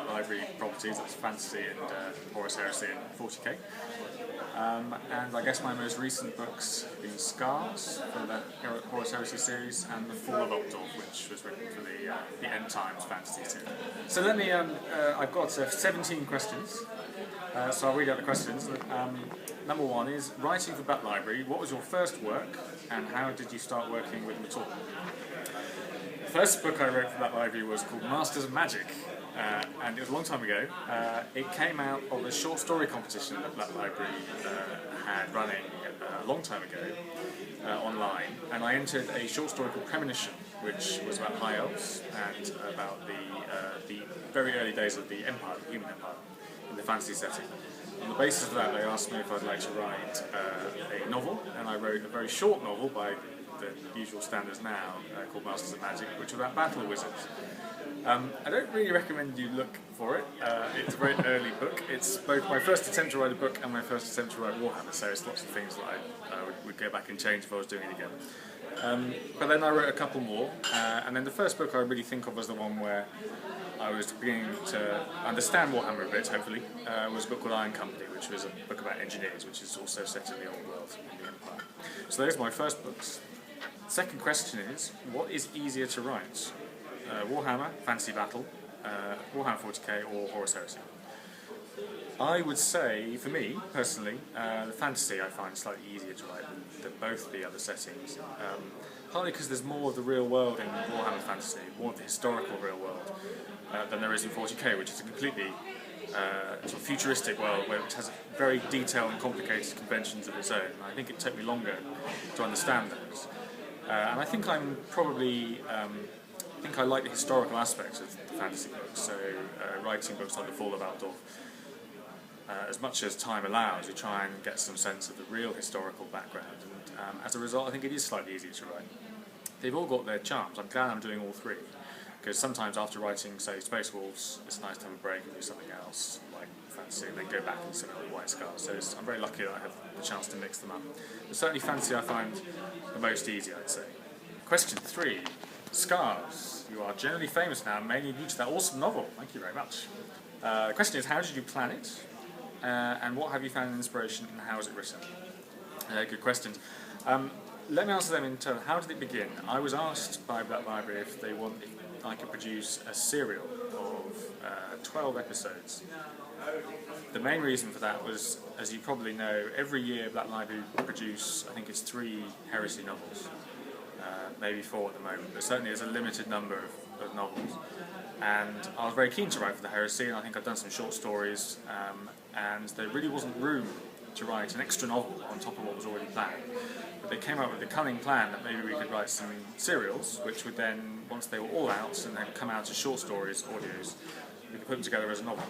Black Library properties, that's Fantasy and Horus Heresy and 40k. And I guess my most recent books have been Scars for the Horus Heresy series and The Fall of Altdorf, which was written for the End Times Fantasy series. So let me, I've got 17 questions, so I'll read out the questions. Number one is, writing for Black Library, what was your first work and how did you start working with them at all? The first book I wrote for Black Library was called Masters of Magic, and it was a long time ago. It came out of a short story competition that Black Library had running a long time ago online, and I entered a short story called Premonition, which was about high elves and about the very early days of the Empire, the human empire, in the fantasy setting. On the basis of that, they asked me if I'd like to write a novel, and I wrote a very short novel by the usual standards now, called Masters of Magic, which was about battle wizards. I don't really recommend you look for it. It's a very early book. It's both my first attempt to write a book and my first attempt to write Warhammer, so it's lots of things that I would go back and change if I was doing it again. But then I wrote a couple more, and then the first book I really think of as the one where I was beginning to understand Warhammer a bit, hopefully, was a book called Iron Company, which was a book about engineers, which is also set in the old world, in the Empire. So those are my first books. Second question is, what is easier to write? Warhammer, Fantasy Battle, Warhammer 40k or Horus Heresy? I would say, for me, personally, the fantasy I find slightly easier to write than both the other settings. Partly because there's more of the real world in Warhammer Fantasy, more of the historical real world, than there is in 40k, which is a completely sort of futuristic world where it has very detailed and complicated conventions of its own. I think it took me longer to understand those. And I think I'm probably... I think I like the historical aspects of the fantasy books, so writing books like The Fall of Altdorf, as much as time allows, you try and get some sense of the real historical background, and as a result I think it is slightly easier to write. They've all got their charms. I'm glad I'm doing all three, because sometimes after writing, say, Space Wolves, it's nice to have a break and do something else, like fantasy, and then go back and something like White Scars, so I'm very lucky that I have the chance to mix them up. But certainly fantasy I find the most easy, I'd say. Question 3. Scars. You are generally famous now, mainly due to that awesome novel. Thank you very much. The question is, how did you plan it? And what have you found in inspiration and how is it written? Good questions. Let me answer them in turn. How did it begin? I was asked by Black Library if I could produce a serial of 12 episodes. The main reason for that was, as you probably know, every year Black Library produce, I think it's 3 heresy novels. Maybe 4 at the moment, but certainly there's a limited number of novels. And I was very keen to write for the Heresy, and I think I've done some short stories, and there really wasn't room to write an extra novel on top of what was already planned. But they came up with the cunning plan that maybe we could write some serials, which would then, once they were all out, and they'd come out as short stories, audios, we could put them together as a novel.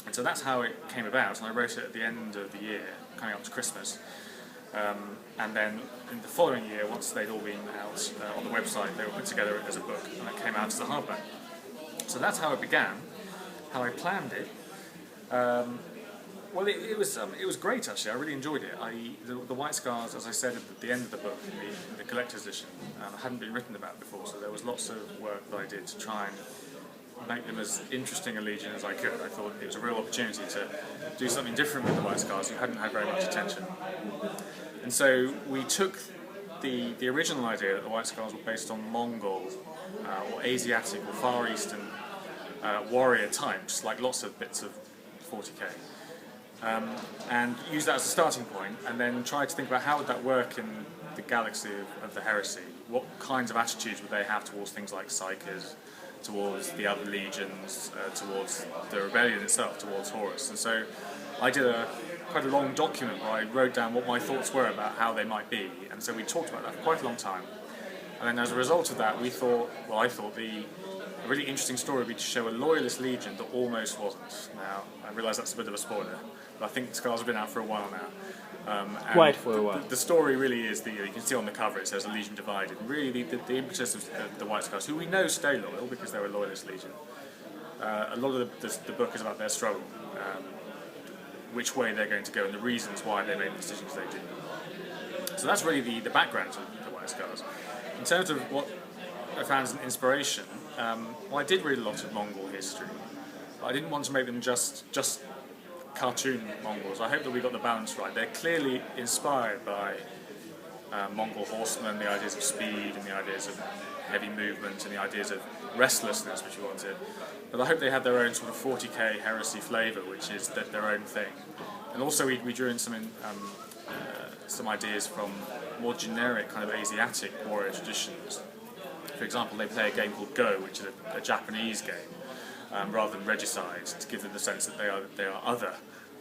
And so that's how it came about, and I wrote it at the end of the year, coming up to Christmas. And then in the following year, once they'd all been out on the website, they were put together as a book, and it came out as a hardback. So that's how it began. How I planned it. Well, it was great actually. I really enjoyed it. The White Scars, as I said at the end of the book, the collector's edition, hadn't been written about before, so there was lots of work that I did to try and make them as interesting a legion as I could. I thought it was a real opportunity to do something different with the White Scars who hadn't had very much attention. And so we took the original idea that the White Scars were based on Mongol or Asiatic or Far Eastern warrior types, like lots of bits of 40k, and used that as a starting point, and then tried to think about how would that work in the galaxy of the Heresy. What kinds of attitudes would they have towards things like Psykers, towards the other legions, towards the rebellion itself, towards Horus. And so I did quite a long document where I wrote down what my thoughts were about how they might be, and so we talked about that for quite a long time. And then as a result of that, I thought a really interesting story would be to show a loyalist legion that almost wasn't. Now, I realise that's a bit of a spoiler, but I think the Scars have been out for a while now. Quite for a while. The story really is, you can see on the cover it says a legion divided. Really, the impetus of the White Scars, who we know stay loyal because they're a loyalist legion. A lot of the book is about their struggle, which way they're going to go and the reasons why they made the decisions they do. So that's really the background of the White Scars. In terms of what I found as an inspiration, well, I did read a lot of Mongol history. But I didn't want to make them just cartoon Mongols. I hope that we got the balance right. They're clearly inspired by Mongol horsemen, the ideas of speed and the ideas of heavy movement and the ideas of restlessness, which we wanted. But I hope they have their own sort of 40k heresy flavour, which is their own thing. And also we drew in some ideas from more generic kind of Asiatic warrior traditions. For example, they play a game called Go, which is a Japanese game, rather than regicide, to give them the sense that they are other.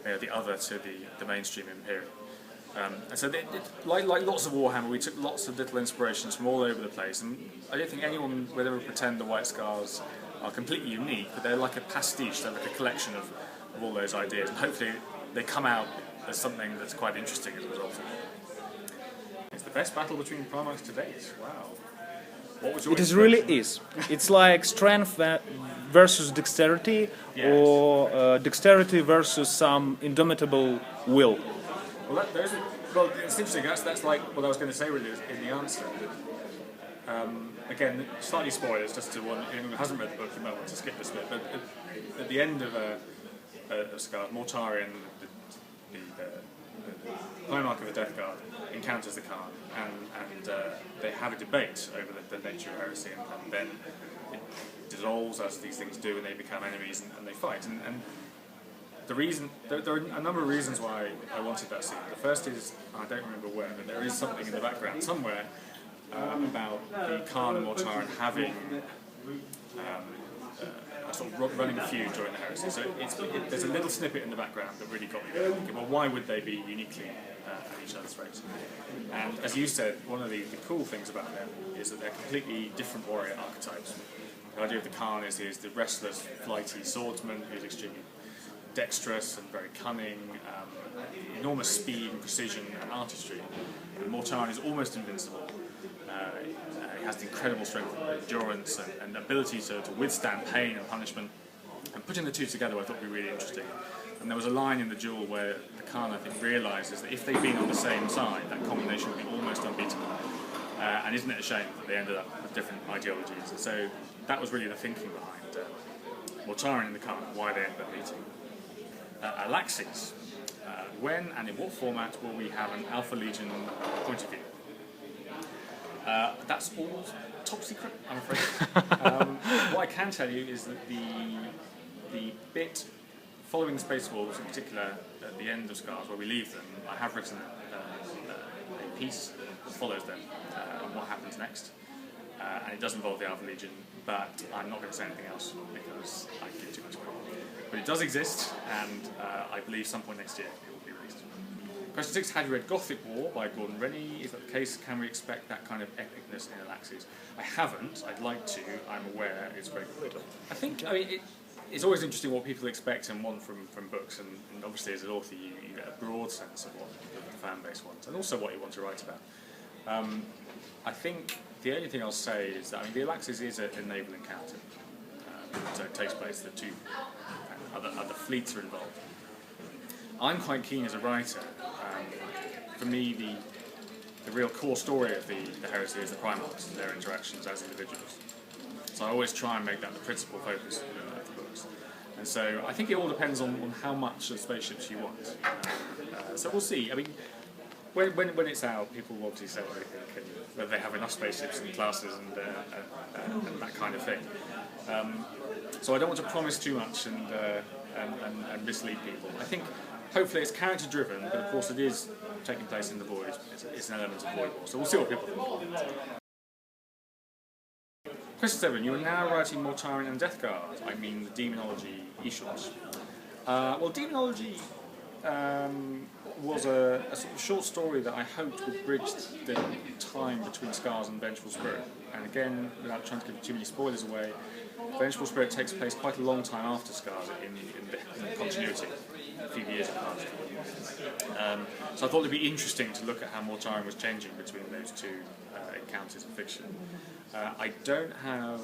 They are the other to the mainstream Imperium. And so, like lots of Warhammer, we took lots of little inspirations from all over the place. And I don't think anyone would ever pretend the White Scars are completely unique, but they're like a pastiche, they're like a collection of all those ideas. And hopefully they come out as something that's quite interesting as a result of it. It's the best battle between Primarchs to date. Wow. What was your Really is. It's like strength versus dexterity, yes. or dexterity versus some indomitable will. Well, it's interesting. That's like what I was going to say really in the answer. Again, slightly spoilers, just to anyone who hasn't read the book, you might want to skip this bit. But at the end of Scars, Mortarion, the Primarch of the Death Guard, encounters the Khan, and they have a debate over the nature of heresy, and then it dissolves as these things do, and they become enemies and they fight. And the reason there are a number of reasons why I wanted that scene. The first is, I don't remember where, but there is something in the background somewhere about the Khan and Mortarion having a sort of running feud during the heresy. So there's a little snippet in the background that really got me thinking, well, why would they be uniquely at each other's throats? And as you said, one of the cool things about them is that they're completely different warrior archetypes. The idea of the Khan is the restless, flighty swordsman who's extremely dexterous and very cunning, enormous speed and precision and artistry. And Mortarion is almost invincible. He has the incredible strength and endurance and ability to withstand pain and punishment. And putting the two together I thought would be really interesting. And there was a line in the duel where the Khan, I think, realises that if they'd been on the same side, that combination would be almost unbeatable. And isn't it a shame that they ended up with different ideologies? And so that was really the thinking behind Mortarion and the Khan, why they ended up meeting. Alaxes. When and in what format will we have an Alpha Legion point of view? That's all top secret, I'm afraid. What I can tell you is that the bit following the Space Wolves, in particular at the end of Scars, where we leave them, I have written a piece that follows them on what happens next. And it does involve the Alpha Legion, but I'm not going to say anything else because I give too much away. But it does exist, and I believe some point next year it will be released. Question 6, have you read Gothic War by Gordon Rennie? Is that the case? Can we expect that kind of epicness in Alaxes? I haven't. I'd like to. I'm aware it's very good. I think, it's always interesting what people expect and want from books, and obviously as an author you get a broad sense of what the fan base wants, and also what you want to write about. I think the only thing I'll say is that the Alaxes is a naval encounter. So it takes place, the two other fleets are involved. I'm quite keen as a writer. For me, the real core story of the heresy is the Primarchs and their interactions as individuals. So I always try and make that the principal focus of the books. And so I think it all depends on how much of spaceships you want. So we'll see. When it's out, people will obviously say what they think, and whether they have enough spaceships and classes and that kind of thing. So I don't want to promise too much and mislead people. I think hopefully it's character driven, but of course it is taking place in the Void. It's an element of Void War, so we'll see what people think. Question 7. You are now writing Mortarion and Death Guard. I mean the Demonology e-shorts. Well, Demonology was a sort of short story that I hoped would bridge the time between Scars and Vengeful Spirit. And again, without trying to give too many spoilers away, Vengeful Spirit takes place quite a long time after Scars in the continuity. A few years have passed. So I thought it would be interesting to look at how Mortarion was changing between those two encounters in fiction. I don't have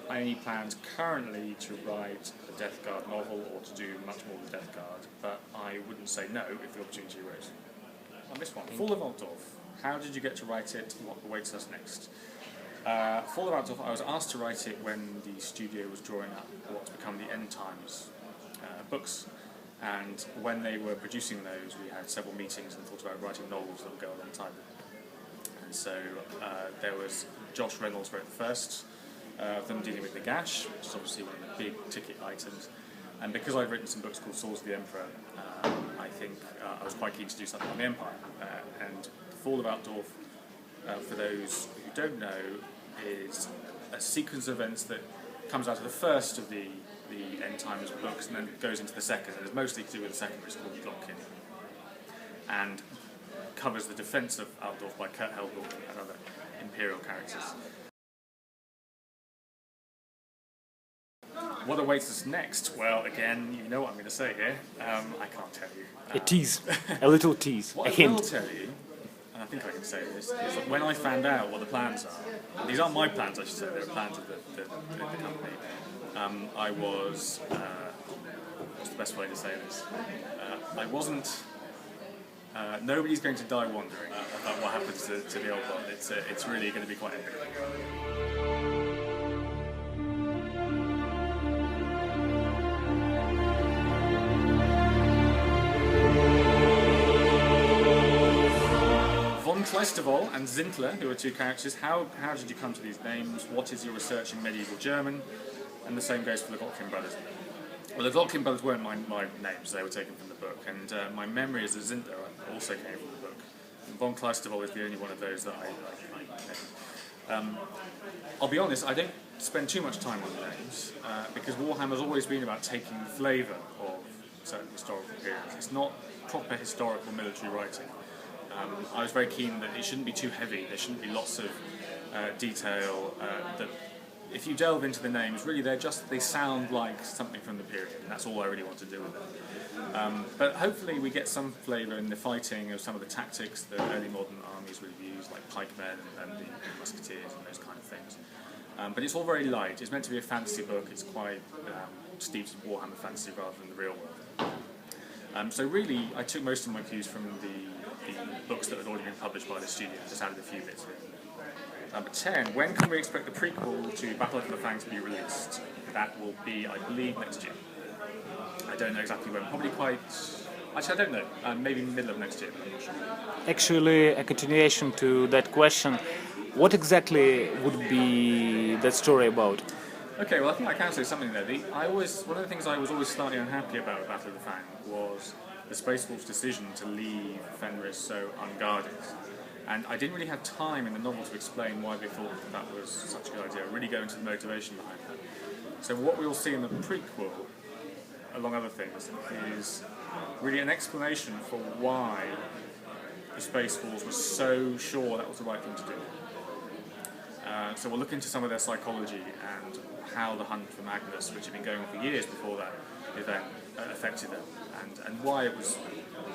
any plans currently to write a Death Guard novel or to do much more with Death Guard, but I wouldn't say no if the opportunity arose. I missed one. Fall of Altdorf. How did you get to write it? What awaits us next? Fall of Altdorf, I was asked to write it when the studio was drawing up what's become the End Times books. And when they were producing those, we had several meetings and thought about writing novels that would go alongside them. And so there was Josh Reynolds wrote the first of them, dealing with the gash, which is obviously one of the big ticket items. And because I'd written some books called Swords of the Emperor, I think I was quite keen to do something on the Empire. And The Fall of Altdorf, for those who don't know, is a sequence of events that comes out of the first of the End Times books and then goes into the second, and it's mostly to do with the second, which is called Glockin, and covers the defence of Altdorf by Kurt Helgoland and other imperial characters. What awaits us next? Well, again, you know what I'm going to say here. I can't tell you. A tease, a little tease, What a I hint. will tell you, and I think I can say this, is that when I found out what the plans are, and these aren't my plans, I should say, they're plans of the company. I was, what's the best way to say this? I wasn't, nobody's going to die wondering about what happens to the old one. It's really going to be quite epic. Von Kleistevol and Zintler, who are two characters, how did you come to these names? What is your research in medieval German? And the same goes for the Glockin brothers. Well, the Glockin brothers weren't my names, they were taken from the book, and my memory as a Zintler also came from the book. And Von Kleistevol is the only one of those that I named. I'll be honest, I don't spend too much time on the names, because Warhammer's always been about taking the flavour of certain historical periods. It's not proper historical military writing. I was very keen that it shouldn't be too heavy, there shouldn't be lots of detail. That if you delve into the names, really they sound like something from the period, and that's all I really want to do with it. But hopefully we get some flavour in the fighting of some of the tactics that early modern armies would have used, like pikemen and the musketeers and those kind of things. But it's all very light. It's meant to be a fantasy book. It's quite steeped in Warhammer fantasy rather than the real world. So really, I took most of my cues from the books that had already been published by the studio, just added a few bits in. Number 10, when can we expect the prequel to Battle of the Fang to be released? That will be, I believe, next year. I don't know exactly when, probably quite... Actually, I don't know, maybe middle of next year, but I'm not sure. Actually, a continuation to that question, what exactly would be that story about? Okay, well I think I can say something there. One of the things I was always slightly unhappy about Battle of the Fang was the Space Wolf's decision to leave Fenris so unguarded. And I didn't really have time in the novel to explain why they thought that was such a good idea, really go into the motivation behind that. So what we'll see in the prequel, among other things, is really an explanation for why the Space Wolves were so sure that was the right thing to do. So we'll look into some of their psychology and how the hunt for Magnus, which had been going on for years before that event, affected them, and why it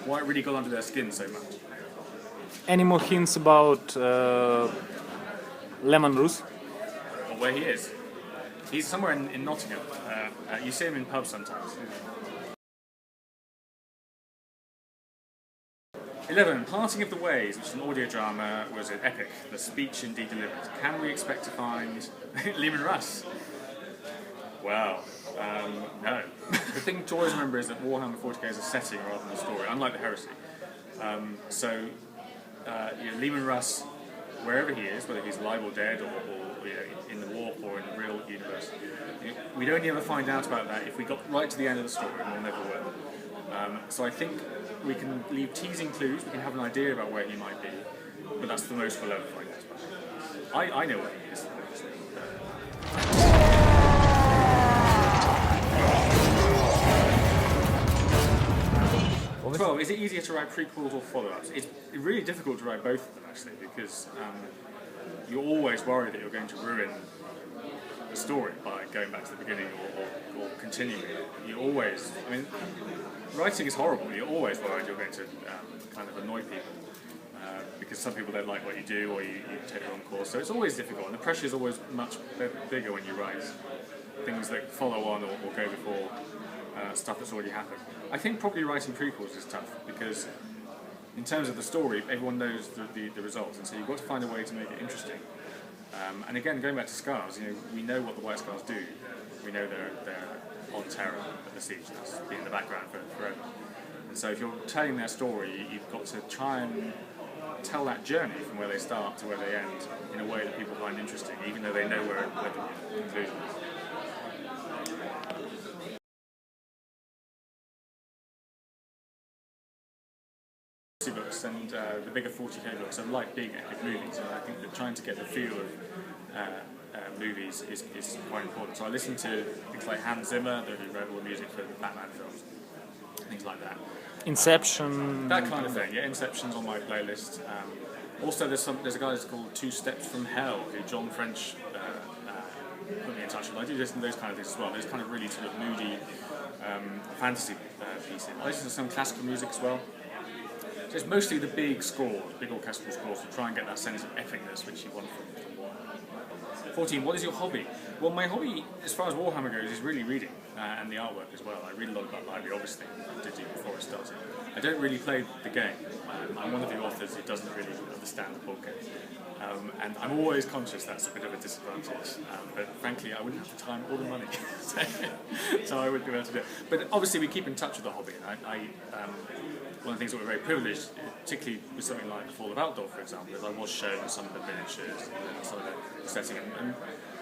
really got under their skin so much. Any more hints about Lemon Roos? Or where he is. He's somewhere in Nottingham. You see him in pubs sometimes. 11. Parting of the Ways, which is an audio drama, was an epic. The speech indeed delivered. Can we expect to find Leman Russ? Well, no. The thing to always remember is that Warhammer 40k is a setting rather than a story, unlike the Heresy. Leman Russ, wherever he is, whether he's alive or dead, or in the warp or in the real universe, we'd only ever find out about that if we got right to the end of the story, and we'll never will. So I think we can leave teasing clues, we can have an idea about where he might be, but that's the most we'll ever find out about him. I know where he is. Well, is it easier to write prequels or follow-ups? It's really difficult to write both of them, actually, because you're always worried that you're going to ruin the story by going back to the beginning or continuing it. You always, writing is horrible. You're always worried you're going to kind of annoy people because some people don't like what you do or you take the wrong course. So it's always difficult, and the pressure is always much bigger when you write things that follow on or go before stuff that's already happened. I think probably writing prequels is tough because in terms of the story, everyone knows the results, and so you've got to find a way to make it interesting. And again, going back to Scars, we know what the White Scars do. We know they're on terror at the siege. That's been in the background forever. And so if you're telling their story, you've got to try and tell that journey from where they start to where they end in a way that people find interesting, even though they know where the conclusion is. Books and the bigger 40k books are like big epic movies, and I think that trying to get the feel of movies is quite important. So I listen to things like Hans Zimmer, who wrote all the music for the Batman films, things like that. Inception. That kind of thing, yeah. Inception's on my playlist. Also, there's a guy that's called Two Steps from Hell, who John French put me in touch with. I do listen to those kind of things as well. Those kind of really sort of moody fantasy pieces. I listen to some classical music as well. So it's mostly the big scores, big orchestral scores, to try and get that sense of epicness which you want from Warhammer. 14. What is your hobby? Well, my hobby, as far as Warhammer goes, is really reading and the artwork as well. I read a lot about library, obviously, I did before it started. I don't really play the game. I'm one of the authors who doesn't really understand the board game. And I'm always conscious that's a bit of a disadvantage. But frankly, I wouldn't have the time or the money, so I wouldn't be able to do it. But obviously, we keep in touch with the hobby. One of the things that we're very privileged, particularly with something like The Fall of Outdoor, for example, is I was shown some of the miniatures and some of the setting. And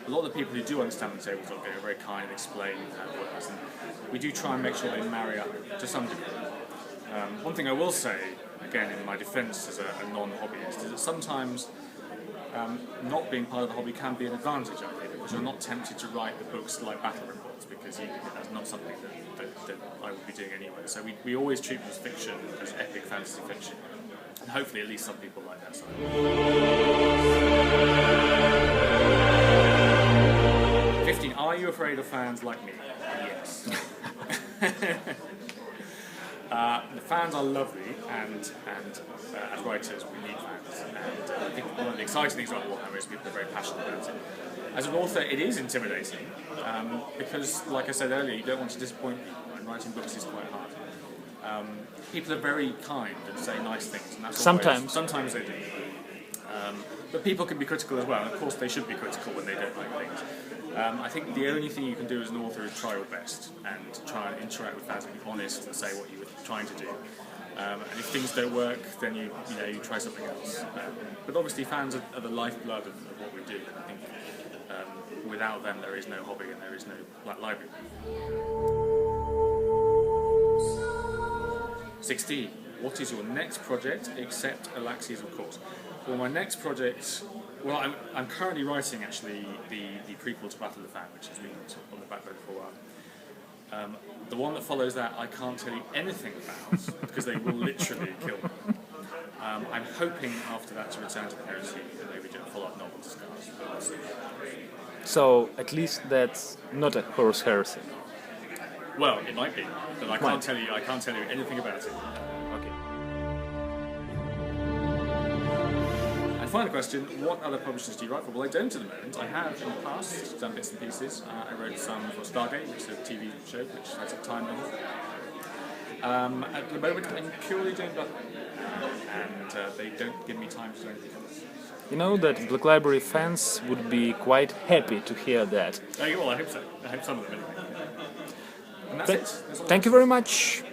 a lot of the people who do understand the tabletop game are very kind and explain how it works. And we do try and make sure they marry up to some degree. One thing I will say, again, in my defence as a non-hobbyist, is that sometimes not being part of the hobby can be an advantage, I think, because you're not tempted to write the books like battle reports, because that's not something that I would be doing anyway. So we always treat them as fiction, as epic fantasy fiction, and hopefully at least some people like that side. 15. Are you afraid of fans like me? Yes. The fans are lovely, and as writers we need fans. And I think one of the exciting things about Warhammer is people are very passionate about it. As an author, it is intimidating because, like I said earlier, you don't want to disappoint people, and writing books is quite hard. People are very kind and say nice things, and that's sometimes they do. But people can be critical as well, and of course they should be critical when they don't like things. I think the only thing you can do as an author is try your best and try and interact with fans and be honest and say what you were trying to do. And if things don't work, then you try something else. But obviously, fans are the lifeblood of what we do. And I think without them, there is no hobby and there is no library. 16. What is your next project, except Alaxi's, of course? Well, my next project. Well, I'm currently writing actually the prequel to Battle of the Fan, which has been on the back burner for a while. The one that follows that I can't tell you anything about because they will literally kill me. I'm hoping after that to return to the heresy and maybe do a follow-up novel to Scars. So at least that's not a Horus Heresy. Well, it might be, but I can't tell you anything about it. Okay. Final question, what other publishers do you write for? Well, I don't at the moment. I have in the past done bits and pieces. I wrote some for Stargate, which is a TV show which has a time limit. At the moment, I'm purely doing Black and they don't give me time to do anything else. You know that Black Library fans would be quite happy to hear that. Well, I hope so. I hope some of them anyway. And that's it. Thank you very much.